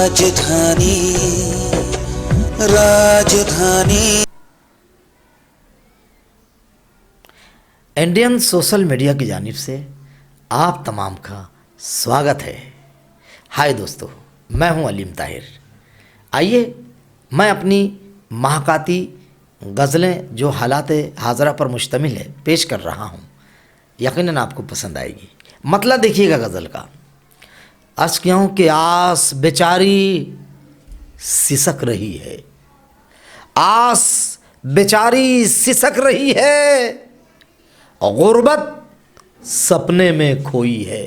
राजधानी राजधानी। Indian social media की जानिब से आप तमाम का स्वागत है। हाय दोस्तों, मैं हूं अलीम ताहिर। आइए मैं अपनी महाकाती गज़लें जो हालात हाज़रा पर मुश्तमिल है पेश कर रहा हूं। यकीनन आपको पसंद आएगी। मतलब देखिएगा गज़ल का। अश्कियों की आस बेचारी सिसक रही है, आस बेचारी सिसक रही है, गुर्बत सपने में खोई है,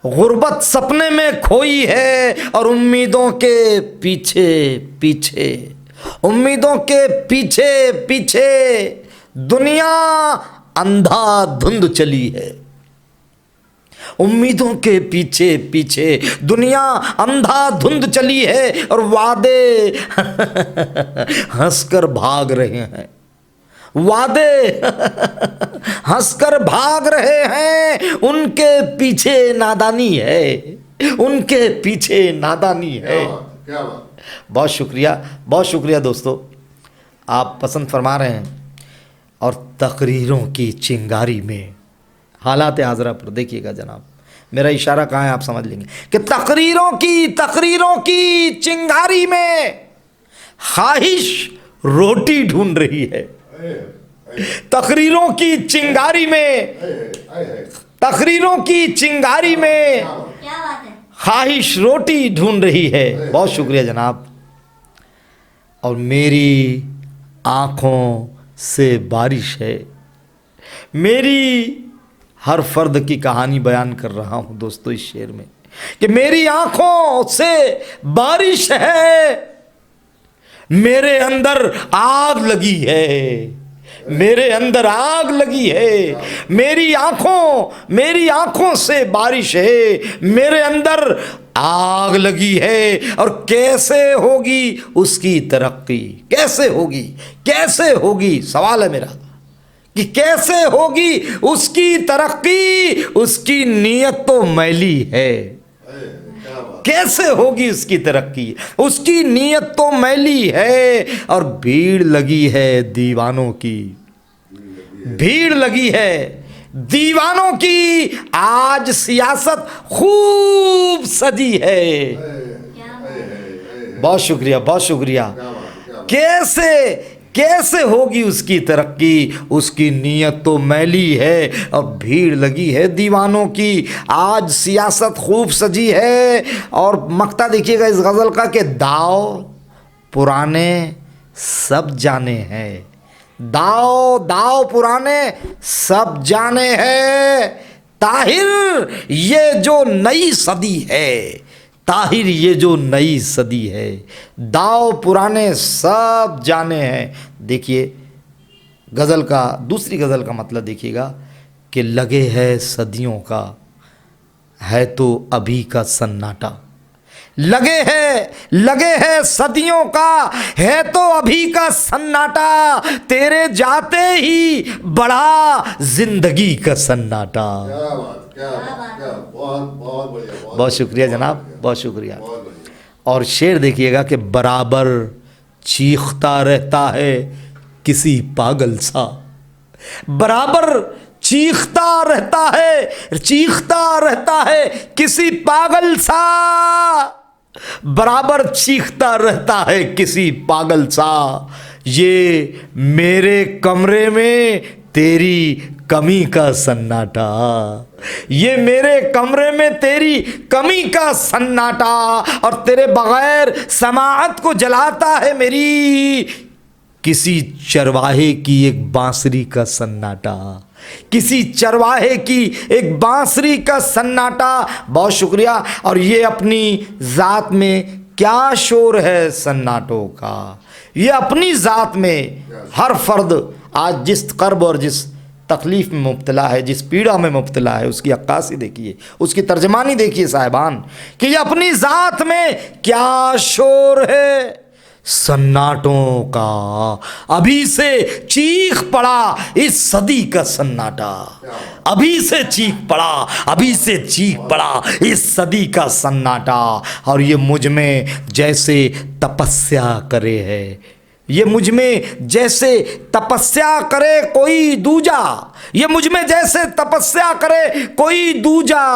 गुर्बत सपने में खोई है। और उम्मीदों के पीछे पीछे, उम्मीदों के पीछे पीछे दुनिया अंधाधुंध चली है। उम्मीदों के पीछे पीछे दुनिया अंधाधुंध चली है और वादे हंसकर भाग रहे हैं, वादे हंसकर भाग रहे हैं। उनके पीछे नादानी है, उनके पीछे नादानी है। क्या बात। बहुत शुक्रिया, बहुत शुक्रिया दोस्तों, आप पसंद फरमा रहे हैं। और तकरीरों की चिंगारी में हालात हाज़रा पर देखिएगा जनाब, मेरा इशारा कहाँ है आप समझ लेंगे कि तकरीरों की चिंगारी में ख्वाहिश रोटी ढूंढ रही है। तकरीरों की चिंगारी में, तकरीरों की चिंगारी में ख्वाहिश रोटी ढूंढ रही है। बहुत शुक्रिया जनाब। और मेरी आँखों से बारिश है, मेरी हर फर्द की कहानी बयान कर रहा हूँ दोस्तों इस शेर में कि मेरी आँखों से बारिश है, मेरे अंदर आग लगी है, मेरे अंदर आग लगी है। मेरी आँखों से बारिश है, मेरे अंदर आग लगी है। और कैसे होगी उसकी तरक्की, कैसे होगी, कैसे होगी, सवाल है मेरा कि कैसे होगी उसकी तरक्की। उसकी नीयत तो मैली है, कैसे होगी उसकी तरक्की, उसकी नीयत तो मैली है। और भीड़ लगी है दीवानों की, भीड़ लगी है दीवानों की। आज सियासत खूब सजी है। बहुत शुक्रिया, बहुत शुक्रिया। कैसे होगी उसकी तरक्की, उसकी नीयत तो मैली है। और भीड़ लगी है दीवानों की, आज सियासत खूब सजी है। और मक्ता देखिएगा इस गज़ल का कि दाव पुराने सब जाने हैं, दाव पुराने सब जाने हैं। ताहिर ये जो नई सदी है, ताहिर ये जो नई सदी है, दाव पुराने सब जाने हैं। देखिए गज़ल का, दूसरी गज़ल का मतलब देखिएगा कि लगे है सदियों का है तो अभी का सन्नाटा, लगे है सदियों का है तो अभी का सन्नाटा। तेरे जाते ही बढ़ा जिंदगी का सन्नाटा। क्या बात, क्या बहुत बहुत बढ़िया। बहुत शुक्रिया जनाब, बहुत शुक्रिया। और शेर देखिएगा कि बराबर चीखता रहता है किसी पागल सा, बराबर चीखता रहता है किसी पागल सा, बराबर चीखता रहता है किसी पागल सा। ये मेरे कमरे में तेरी कमी का सन्नाटा, ये मेरे कमरे में तेरी कमी का सन्नाटा। और तेरे बगैर समाअत को जलाता है मेरी किसी चरवाहे की एक बांसुरी का सन्नाटा, किसी चरवाहे की एक बांसुरी का सन्नाटा। बहुत शुक्रिया। और ये अपनी ज़ात में क्या शोर है सन्नाटों का, ये अपनी ज़ात में हर फर्द आज जिस कर्ब और जिस तकलीफ़ में मुब्तला है, जिस पीड़ा में मुब्तला है, उसकी अक्कासी देखिए, उसकी तर्जमानी देखिए साहिबान कि ये अपनी ज़ात में क्या शोर है सन्नाटों का अभी से चीख पड़ा इस सदी का सन्नाटा, अभी से चीख पड़ा, अभी से चीख पड़ा इस सदी का सन्नाटा। और ये मुझ में जैसे तपस्या करे है, ये मुझ में जैसे तपस्या करे कोई दूजा, ये मुझ में जैसे तपस्या करे कोई दूजा,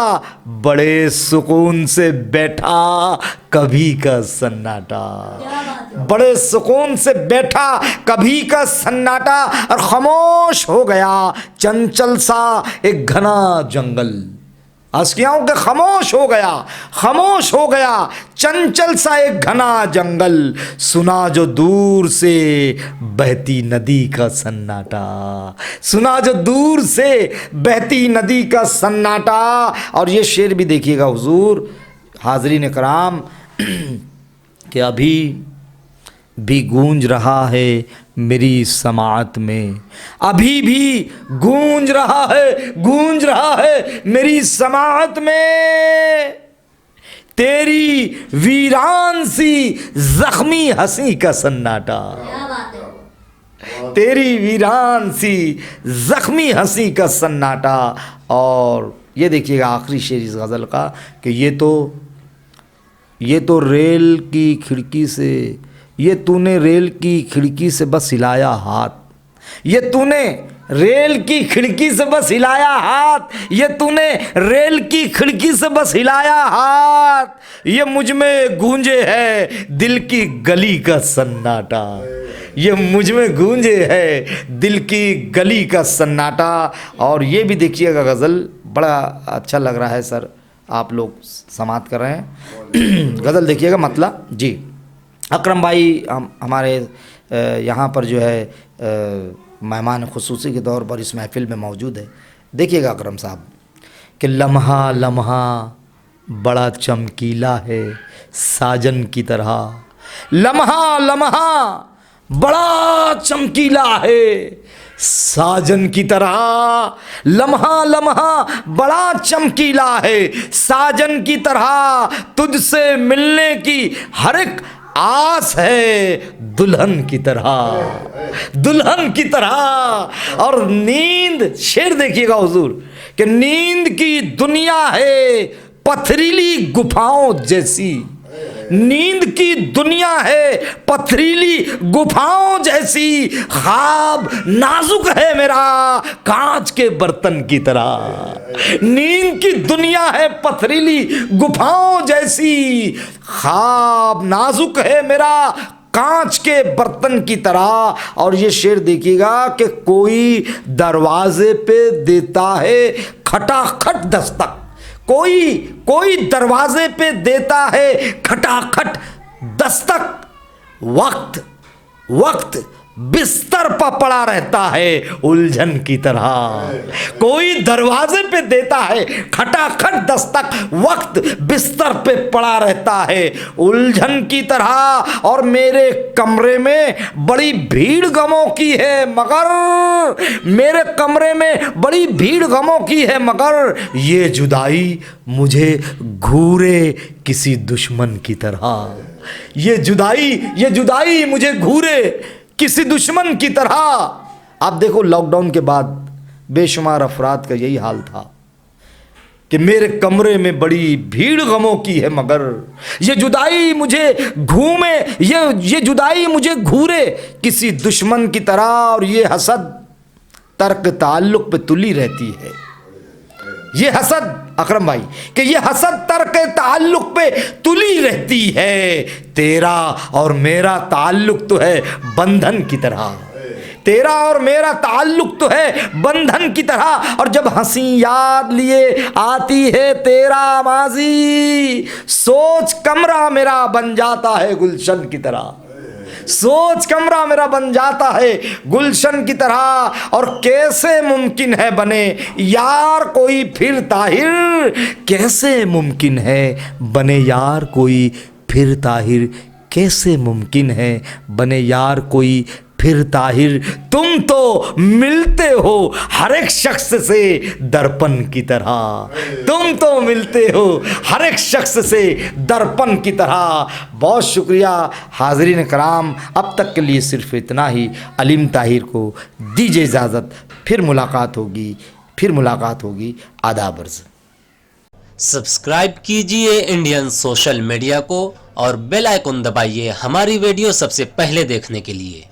बड़े सुकून से बैठा कभी का सन्नाटा, बड़े सुकून से बैठा कभी का सन्नाटा, और खामोश हो गया चंचल सा एक घना जंगल। अस्कियाओं के खामोश हो गया, खामोश हो गया चंचल सा एक घना जंगल। सुना जो दूर से बहती नदी का सन्नाटा, सुना जो दूर से बहती नदी का सन्नाटा। और ये शेर भी देखिएगा हुजूर हाज़रीन कराम कि अभी भी गूंज रहा है मेरी समाअत में, अभी भी गूंज रहा है, गूंज रहा है मेरी समाअत में, तेरी वीरान सी जख्मी हंसी का सन्नाटा, तेरी वीरान सी जख्मी हंसी का सन्नाटा। और ये देखिएगा आखिरी शेर इस गज़ल का कि ये तो रेल की खिड़की से, ये तूने रेल की खिड़की से बस हिलाया हाथ, ये तूने रेल की खिड़की से बस हिलाया हाथ, ये तूने रेल की खिड़की से बस हिलाया हाथ, ये मुझ में गूंजे है दिल की गली का सन्नाटा, ये मुझ में गूंजे है दिल की गली का सन्नाटा। और ये भी देखिएगा गज़ल बड़ा अच्छा लग रहा है सर, आप लोग समात कर रहे हैं गज़ल देखिएगा मतलब जी। अकरम भाई हमारे यहाँ पर जो है मेहमान खुसूसी के तौर पर इस महफ़िल में मौजूद है। देखिएगा अकरम साहब कि लम्हा लम्हा बड़ा चमकीला है साजन की तरह, लम्हा लम्हा बड़ा चमकीला है साजन की तरह, लम्हा लम्हा बड़ा चमकीला है साजन की तरह, तुझसे मिलने की हर एक आस है दुल्हन की तरह, दुल्हन की तरह। और नींद शेर देखिएगा हुजूर कि नींद की दुनिया है पथरीली गुफाओं जैसी, नींद की दुनिया है पथरीली गुफाओं जैसी, ख्वाब नाजुक है मेरा कांच के बर्तन की तरह, नींद की दुनिया है पथरीली गुफाओं जैसी, ख्वाब नाजुक है मेरा कांच के बर्तन की तरह। और ये शेर देखिएगा कि कोई दरवाजे पे देता है खटाखट दस्तक, कोई दरवाजे पे देता है खटाखट दस्तक, वक्त वक्त बिस्तर पर पड़ा रहता है उलझन की तरह, कोई दरवाजे पे देता है खटाखट दस्तक, वक्त बिस्तर पे पड़ा रहता है उलझन की तरह। और मेरे कमरे में बड़ी भीड़ गमों की है मगर, मेरे कमरे में बड़ी भीड़ गमों की है मगर, ये जुदाई मुझे घूरे किसी दुश्मन की तरह, ये जुदाई मुझे घूरे किसी दुश्मन की तरह। आप देखो लॉकडाउन के बाद बेशुमार अफराद का यही हाल था कि मेरे कमरे में बड़ी भीड़ गमों की है मगर, ये जुदाई मुझे घूमे, ये जुदाई मुझे घूरे किसी दुश्मन की तरह। और ये हसद तर्क ताल्लुक पे तुली रहती है, ये हसद अकरम भाई कि ये हसद तर्क ताल्लुक पे तुली रहती है, तेरा और मेरा ताल्लुक तो है बंधन की तरह, तेरा और मेरा ताल्लुक तो है बंधन की तरह। और जब हंसी याद लिए आती है तेरा माजी, सोच कमरा मेरा बन जाता है गुलशन की तरह, सोच कमरा मेरा बन जाता है गुलशन की तरह। और कैसे मुमकिन है बने यार कोई फिर ताहिर, कैसे मुमकिन है बने यार कोई फिर ताहिर, कैसे मुमकिन है बने यार कोई फिर ताहिर तुम तो मिलते हो हर एक शख्स से दर्पण की तरह, तुम तो मिलते हो हर एक शख्स से दर्पण की तरह। बहुत शुक्रिया हाज़रीन कराम, अब तक के लिए सिर्फ इतना ही। अलीम ताहिर को दीजिए इजाज़त, फिर मुलाकात होगी। आदाब अर्ज़। सब्सक्राइब कीजिए इंडियन सोशल मीडिया को और बेल आइकन दबाइए हमारी वीडियो सबसे पहले देखने के लिए।